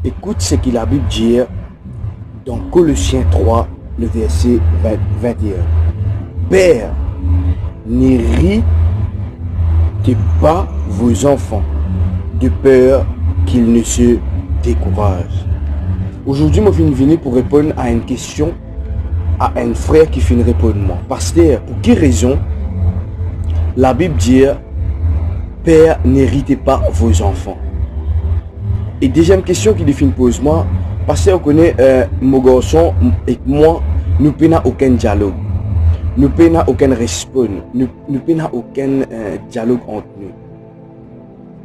Écoute ce que la Bible dit dans Colossiens 3, le verset 21. Père, n'héritez pas vos enfants de peur qu'ils ne se découragent. Aujourd'hui, je suis venu pour répondre à une question à un frère qui finit répondre moi. Pasteur, pour quelle raison la Bible dit Père, n'héritez pas vos enfants? Et deuxième question qui définit pose moi, pasteur connaît mon garçon et moi, nous n'avons aucun dialogue. Nous n'avons aucun respect. Nous n'avons aucun dialogue entre nous.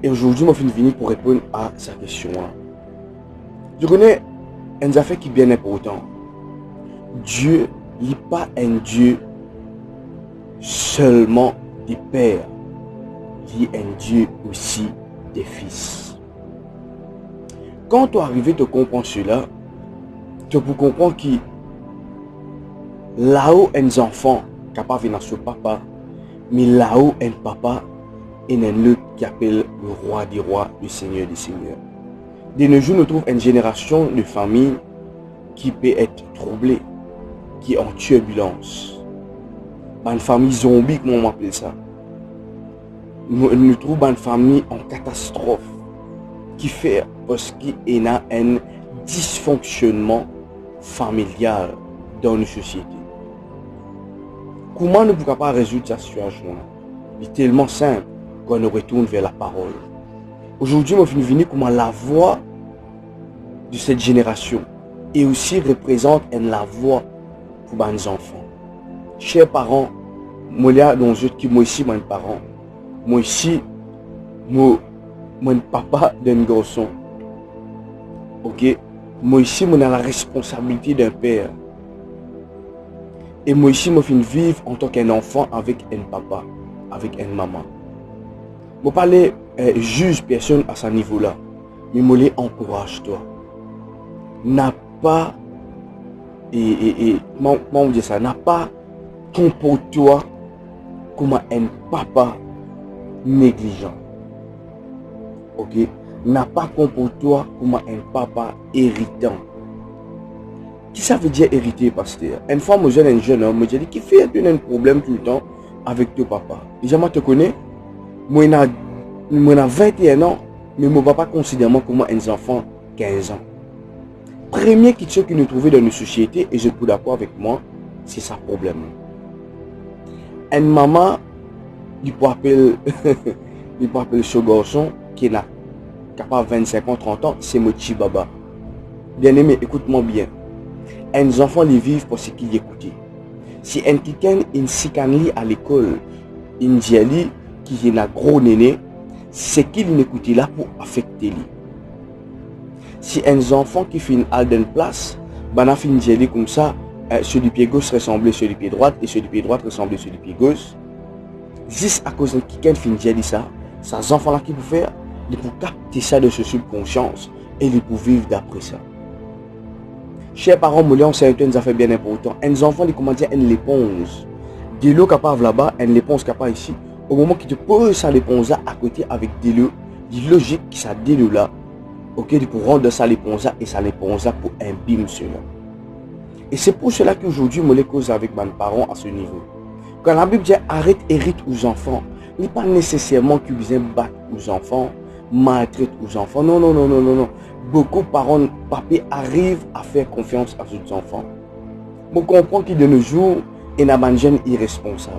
Et aujourd'hui, je suis venu pour répondre à sa question. Je connais un affaire qui est bien important. Dieu n'est pas un Dieu seulement des pères. Il est un Dieu aussi des fils. Quand tu arrives à comprendre cela, tu peux comprendre que là-haut, un enfant capable de venir sur papa, mais là-haut, un papa et un autre qui appelle le roi des rois, le seigneur des seigneurs. De nos jours, nous trouvons une génération de familles qui peut être troublée, qui est en turbulence. Une famille zombie, comme on appelle ça. Nous trouvons une famille en catastrophe qui fait parce qu'il y a un dysfonctionnement familial dans nos sociétés. Comment ne pouvons pas résoudre cette situation? C'est tellement simple quand on retourne vers la parole. Aujourd'hui, je suis venu comment la voix de cette génération et aussi représente la voix pour les enfants. Chers parents, moi aussi, mon parent, moi aussi, mon papa d'un garçon. Ok? Moi ici, je la responsabilité d'un père. Et moi ici, je vivre en tant qu'un enfant avec un papa, avec une maman. Je ne parle juge personne à ce niveau-là. Mais je les encourage toi. N'a pas, comment dire ça, n'a pas comporte-toi comme un papa négligent. Ok? N'a pas comporte-toi comme un papa héritant. Qui ça veut dire hériter, pasteur? Une fois, moi, un jeune homme me dit qui fait un problème tout le temps avec ton papa. Déjà, moi, te connais? Moi, j'ai 21 ans, mais mon papa considère moi comme un enfant 15 ans. Premier question que nous trouvons dans nos sociétés, et je suis d'accord avec moi, c'est ça le problème. Une maman, il peut appeler ce garçon qui est capable de 25 ans, 30 ans, c'est mon petit baba. Bien aimé, écoute-moi bien. Un enfant les vivent pour ce qu'il écoute. Si un quelqu'un s'y à l'école, il dit qu'il est un gros néné, c'est qu'il écoute là pour affecter lui. Si un enfant qui fait une place, ben a fait une jelly comme ça, sur le pied gauche ressemble sur le pied droit et sur le pied droit ressemble sur le pied gauche. Juste à cause de quelqu'un fait une jelly ça, ces enfants là qui peut faire, ils peuvent capter ça de ce subconscience et ils peuvent vivre d'après ça. Chers parents, on sait une affaire bien importante. Un enfant, il commence à une éponge. De l'eau capable là-bas, une éponge capable ici. Au moment qu'il te pose ça l'éponge là à côté avec de l'eau, il logique que ça de l'eau là. Ok, il peut rendre ça l'éponge là et ça l'éponge là pour imbimer cela. Et c'est pour cela qu'aujourd'hui, je les cause avec mes parents à ce niveau. Quand la Bible dit arrête, hérite aux enfants, il n'est pas nécessairement qu'ils besoin battre aux enfants, maltraite aux enfants. Non, non, non, non, non, non. Beaucoup de parents, papiers arrivent à faire confiance à leurs enfants. Je comprends que de nos jours, il y a des jeunes irresponsables.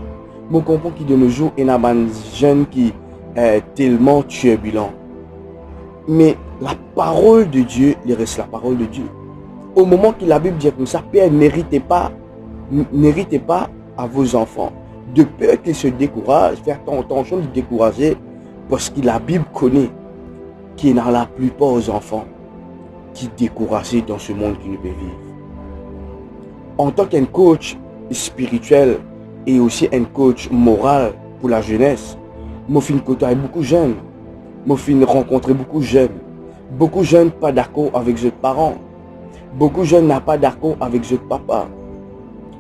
Je comprends que de nos jours, il y a des jeunes qui sont tellement turbulents. Mais la parole de Dieu, il reste la parole de Dieu. Au moment que la Bible dit comme ça, Père, n'héritez pas à vos enfants. De peur qu'ils se découragent, faire attention de décourager, parce que la Bible connaît qu'il y a la plupart des enfants qui découragés dans ce monde qui nous peut vivre. En tant qu'un coach spirituel et aussi un coach moral pour la jeunesse, je suis côtoyer beaucoup de jeunes. Je suis rencontrer beaucoup de jeunes. Beaucoup de jeunes pas d'accord avec leurs parents. Beaucoup de jeunes n'ont pas d'accord avec leur papa.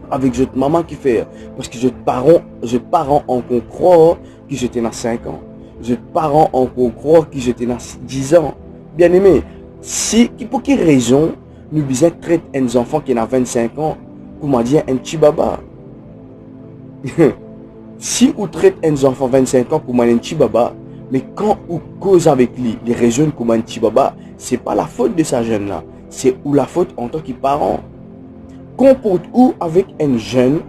Avec leur maman qui fait. Parce que leurs parents encore croient que j'étais dans 5 ans. Leurs parents encore croient que j'étais dans 10 ans. Bien aimé, Si, pour quelle raison nous disons traite un enfant qui a 25 ans pour m'a dire un petit baba? Si vous traitez un enfant 25 ans comme un petit baba, mais quand vous cause avec lui, les raisons comme un petit baba, c'est pas la faute de sa jeune là, c'est ou la faute en tant que parent. Comporte-vous avec un jeune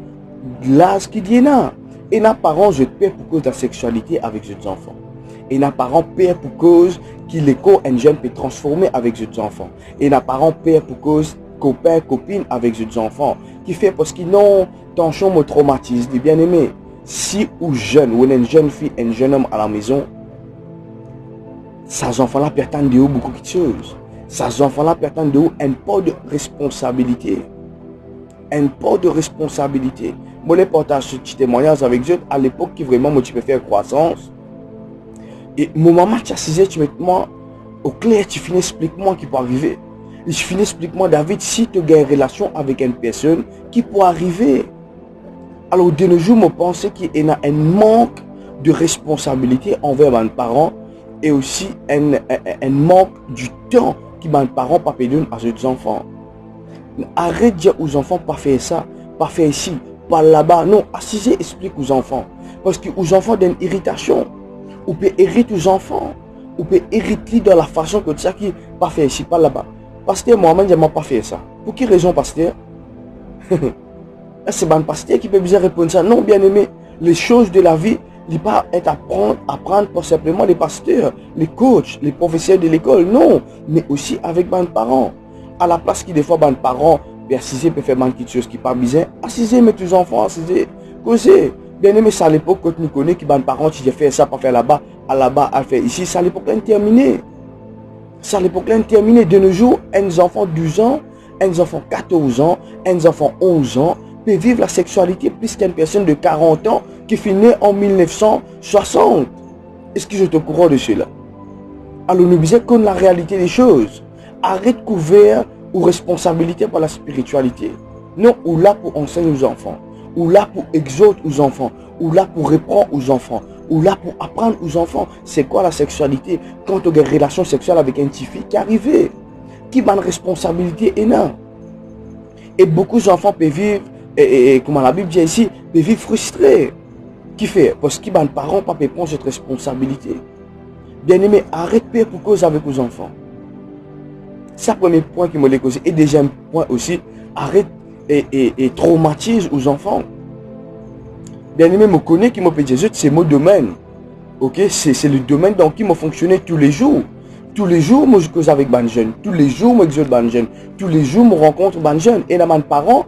là ce qu'il dit là. Et n'a parent je paie pour cause de la sexualité avec ses enfants. Et n'a parent paie pour cause qu'il est un jeune peut transformer avec ses enfants. Et n'a parent paie pour cause copain, copine avec ses enfants. Qui fait parce qu'ils n'ont tension me traumatise, les bien aimés. Si ou jeune, ou une jeune fille, un jeune homme à la maison, ces enfants-là perdent de haut beaucoup de choses. Ces enfants-là perdent de haut un pot de responsabilité. Un pot de responsabilité. Moi, les partage ce petit témoignage avec Dieu à l'époque qui vraiment moi tu peux faire croissance. Et mon maman tu assisé, tu mets moi au clair, tu finis explique-moi qui peut arriver. Et je finis explique-moi David si tu as une relation avec une personne qui peut arriver. Alors de nos jours, je pense qu'il y a un manque de responsabilité envers mes parents et aussi un manque du temps que mes parents pas payé à leurs enfants. Arrête de dire aux enfants pas faire ça, pas faire ici, pas là-bas. Non, assisez, explique aux enfants. Parce que aux enfants ont une irritation. Ou peut hériter aux enfants. Ou peut hériter dans la façon que ça qui pas faire ici, pas là-bas. Pasteur, moi-même, je n'ai pas fait ça. Pour quelle raison, pasteur? C'est un pasteur qui peut bien répondre ça. Non, bien aimé, les choses de la vie, il ne pas être apprendre pas simplement les pasteurs, les coachs, les professeurs de l'école. Non, mais aussi avec mes parents. À la place qui des fois mes parents persisent peut faire quelque chose qui n'est pas bizarre, assisez mes tous enfants, assisez, causez. Bien aimé, ça à l'époque quand nous connaissons que mes parents si j'ai fait ça pas faire là-bas, à faire ici, ça à l'époque là terminé. Ça à l'époque là terminé. De nos jours, un enfant 12 ans, un enfant 14 ans, un enfant 11 ans peut vivre la sexualité plus qu'une personne de 40 ans qui finit en 1960. Est-ce que je te courant de cela? Alors nous disons qu'on la réalité des choses. Arrête couvert ou responsabilité par la spiritualité. Non, ou là pour enseigner aux enfants, ou là pour exhorter aux enfants, ou là pour reprendre aux enfants, ou là pour apprendre aux enfants. C'est quoi la sexualité? Quand tu as une relation sexuelle avec un petit fille qui est arrivé, qui a une responsabilité énorme. Et beaucoup d'enfants peuvent vivre, et comme la Bible dit ici, peuvent vivre frustrés. Qui fait? Parce que les parents ne peuvent pas prendre cette responsabilité. Bien aimé, arrête de pour cause avec aux enfants. C'est le premier point qui me l'a causé. Et deuxième point aussi, arrête et traumatise aux enfants. Bien aimé, me connaît qui me peut dire, c'est mon domaine. Ok, c'est le domaine dans qui me fonctionne tous les jours. Tous les jours, moi je cause avec les jeunes. Tous les jours, moi j'exhorte les jeunes. Tous les jours, je rencontre les jeunes. Et dans mes parents,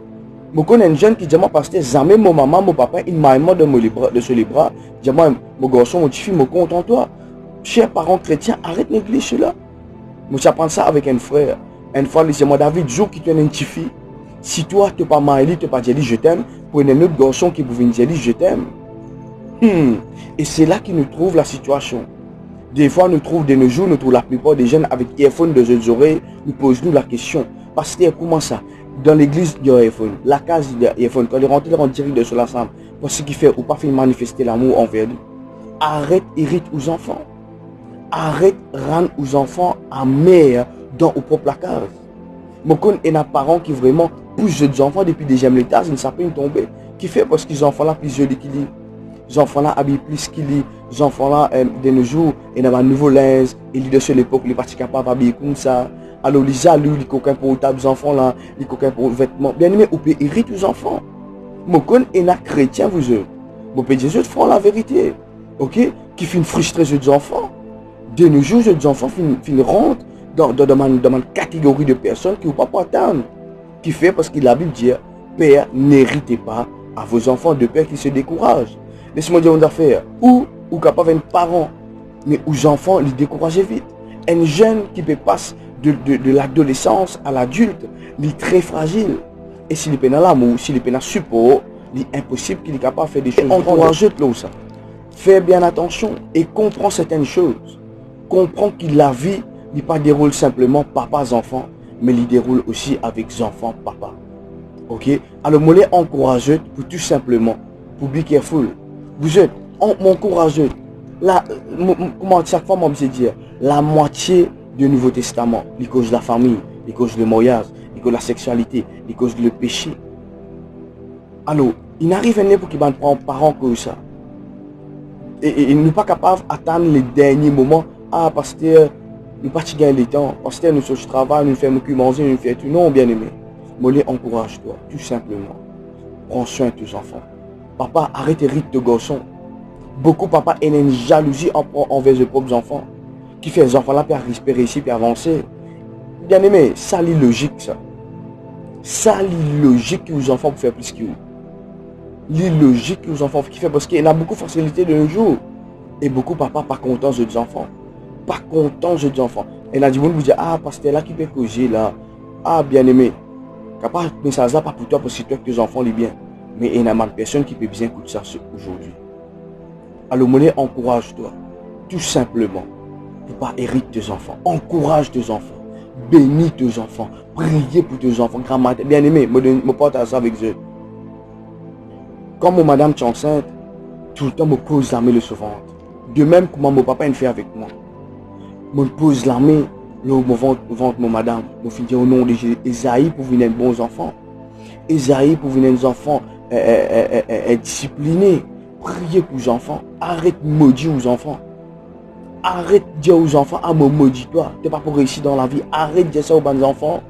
je connais un jeune qui dit, parce que jamais mon maman, mon papa, il m'a aimé de ce bras. Je dis, mon garçon, mon petit fils, me compte en toi. Chers parents chrétiens, arrête de négliger cela. Moi j'apprends ça avec un frère. Une fois, il dit, moi David, jour qui tu es un petit fille, si toi, tu n'es pas marié, tu n'es pas dit je t'aime, pour un autre garçon qui pouvait dire je t'aime. Et c'est là qu'il nous trouve la situation. Des fois, nous trouvons de nos jours, nous trouvons la plupart des jeunes avec earphone de leurs oreilles, nous posons la question. Pasteur, comment ça? Dans l'église, il y a earphone. La case, il y a earphone. Quand il rentre dans le direct de cela ensemble, pour ce qui fait ou pas fait manifester l'amour envers lui. Arrête, hérite aux enfants. Arrête, rendre aux enfants à mère dans au propre case. Mon con est un parent qui vraiment pousse les enfants depuis des j'aime l'état, ils ne savent pas tomber. Qui fait parce qu'ils enfants là plus jolis qu'il lit. Les enfants là habillent plus qu'il lit. Les enfants là, de nos jours, ils ont un nouveau linge. Ils disent de l'époque, ils ne sont pas capables d'habiller comme ça. Alors, les jaloux, les coquins pour les enfants là, les coquins pour les vêtements. Bien aimé, on peut hériter aux enfants. Mon con est un chrétien, vous eux. Mon père Jésus font la vérité. Ok? Qui finit frustrer les enfants. De nos jours, les enfants rentrent dans une catégorie de personnes qui ne vont pas attendre. Qui fait parce que la Bible dit, Père, n'héritez pas à vos enfants de père qui se découragent. Laissez-moi dire une affaire. Ou capable un parent, mais aux enfants, les décourager vite. Un jeune qui peut passer de l'adolescence à l'adulte, il est très fragile. Et s'il est dans l'amour, s'il est dans le support, il est impossible qu'il est capable de faire des choses. Encouragez-le ça. Fais bien attention et comprends certaines choses. Comprends que la vie n'est pas déroule simplement papas-enfants, mais il déroule aussi avec enfants papa. Ok? Alors, moi, je encourage pour tout simplement, pour be careful. Vous êtes, m'encourage. Là, comment chaque fois, moi, je dis, la moitié du Nouveau Testament, les causes de la famille, les causes de mariage, les causes de la sexualité, les causes de le péché. Alors, il n'arrive rien pour qu'il va prendre parents comme ça. Et nous pas capable d'attendre les derniers moments. Ah, pasteur, nous pas gagner le temps. Pasteur, nous sommes au travail, nous faisons que manger, nous faisons tout. Non, bien aimé. Moi, encourage-toi, tout simplement. Prends soin de tes enfants. Papa, arrête de rire de garçon. Beaucoup de papa ont une jalousie envers leurs propres enfants. Qui fait les enfants là pour respirer ici, pour avancer. Bien aimé, ça c'est logique ça. Ça c'est logique que les enfants pour faire plus que vous. L'illogique que les enfants qui fait parce qu'il y a beaucoup de facilité de nos jours. Et beaucoup de papas pas contents des enfants. Pas contents des enfants. Et là, du monde vous dit, ah, pasteur là qui peut causer là. Ah, bien aimé. Capable, mais ça n'est pas pour toi, parce que toi que tes enfants les bien. Mais il y a une personne qui peut bien écouter ça aujourd'hui. Alors, monnaie, encourage-toi. Tout simplement. Pour pas hériter tes enfants. Encourage tes enfants. Bénis tes enfants. Priez pour tes enfants. Grand-mère, bien aimé, me partage ça avec eux. Quand mon madame est enceinte, tout le temps me pose la main le ventre. De même que mon papa il fait avec moi. Me pose la main le ventre mon madame. Me fait dire au nom de Jésus, Esaïe pour venir bons enfants. Esaïe pour venir des enfants disciplinés. Priez pour les enfants. Arrête de maudire aux enfants. Arrête de dire aux enfants, ah me maudis toi. Tu n'es pas pour réussir dans la vie. Arrête de dire ça aux bons enfants.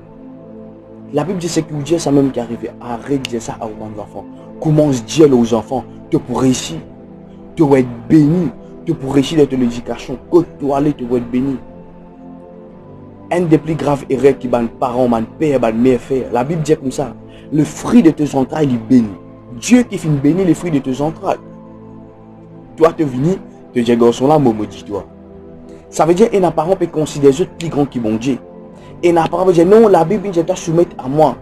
La Bible dit c'est que Dieu ça même qui arrive. Arrête de dire ça aux bons enfants. Commence à dire aux enfants, tu pour réussir. Tu vas être béni. Tu pour réussir dans ton éducation. Que tu aller, tu vas être béni. Un des plus graves erreurs que les parents, les pères, les mères font. La Bible dit comme ça. Le fruit de tes entrailles, il est béni. Dieu qui finit bénir les fruits de tes entrailles. Toi, tu viens, tu dis, garçon là, maudis-toi. Ça veut dire que les parents peuvent considérer les autres plus grands que mon Dieu. Et les parents peuvent dire, non, la Bible, il doit soumettre à moi.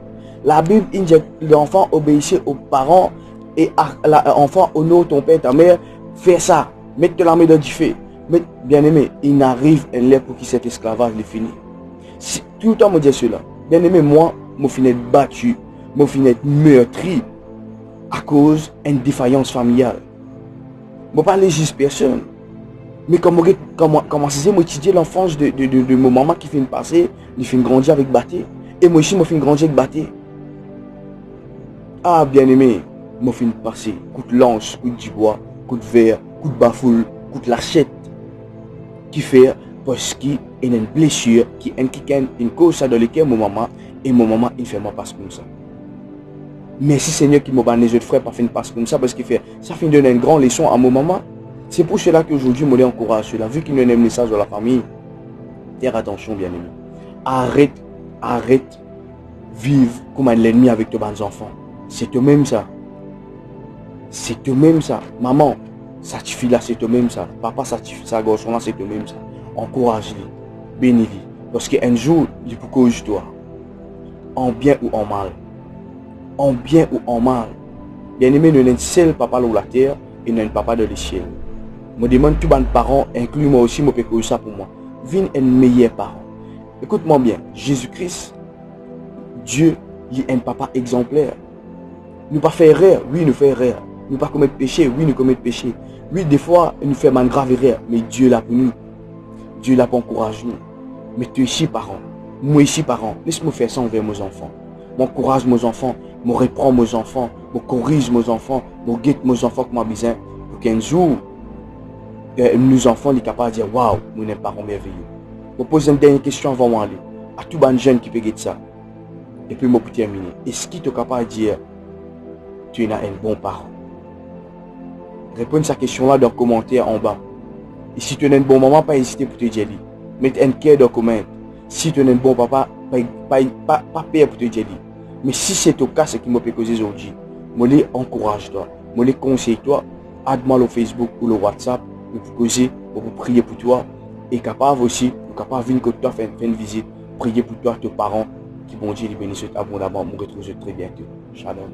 La Bible, il dit, l'enfant obéissait aux parents et l'enfant honore ton père, ta mère. Fais ça. Mets-toi la main dans du feu. Mais, bien aimé, il n'arrive un lait pour que cet esclavage est fini. Si, tout le temps, me dit cela. Bien aimé, moi, je finis être battu. Je finis être meurtri à cause d'une défaillance familiale. Je ne parle pas juste personne. Mais comment c'est étudier l'enfance de mon maman qui fait passer, il fait grandir avec Baté. Et moi aussi, je fais grandir avec Baté. Ah, bien aimé, je fais passer coup de lance, coup de bois, coup de verre, coup de bafoule, coup de lachette. Qui fait parce qu'il y a une blessure, qui a une cause dans laquelle mon maman, et mon maman, il fait moi passer comme ça. Merci Seigneur qui m'a donné les autres frères pour faire une passe comme ça, parce qu'il fait, ça fait donner une grande leçon à mon maman. C'est pour cela qu'aujourd'hui, je encourage cela. Vu qu'il y a un message de la famille, faire attention, bien aimé. Arrête, vive comme un ennemi avec tes bons enfants. C'est toi-même ça. C'est toi-même ça. Maman, satisfie là, c'est toi-même ça. Papa, satisfie ça, garçon là, c'est toi-même ça. Encourage-les, bénis-les. Parce qu'un jour, il faut cause toi. En bien ou en mal. En bien ou en mal. Bien aimé, nous sommes seul papa sur la terre et nous sommes papa dans le ciel. Je demande tous les parents, inclus moi aussi, je peux ça pour moi. Viens un meilleur parent. Écoute-moi bien, Jésus-Christ, Dieu, il est un papa exemplaire. Nous pas faire erreur, oui, nous faisons erreur. Nous pas commettre péché, oui, nous commettons péché. Oui, des fois, nous faisons une grave erreur, mais Dieu l'a pour nous. Dieu l'a pour encourager nous. Mais tu es ici, parent. Moi ici, parent. Laisse-moi faire ça envers mes enfants. M'encourage mes enfants, me reprends mes enfants, me corrige mes enfants, me guette mes enfants comme je besoin. Pour qu'un jour, nos enfants sont capables de dire waouh, nous sommes parents merveilleux. Je pose une dernière question avant d'aller. À tous les jeunes qui peuvent guetter ça. Et puis, je peux terminer. Est-ce qu'il est capable de dire tu es un bon parent? Réponds à cette question-là dans le commentaire en bas. Et si tu es un bon maman, pas hésiter pour te dire. Mets un cœur dans le commentaire. Si tu es un bon papa, pas peur pour te dire. Mais si c'est ton cas, ce qui m'a fait causer aujourd'hui, je encourage-toi, je conseille-toi, aide-moi au Facebook ou le WhatsApp, pour causer, pour prier pour toi, et capable aussi, capable de venir que toi faire une visite, prier pour toi, tes parents, qui vont dire les bénissent abondamment, nous retrouvons très bientôt. Shalom.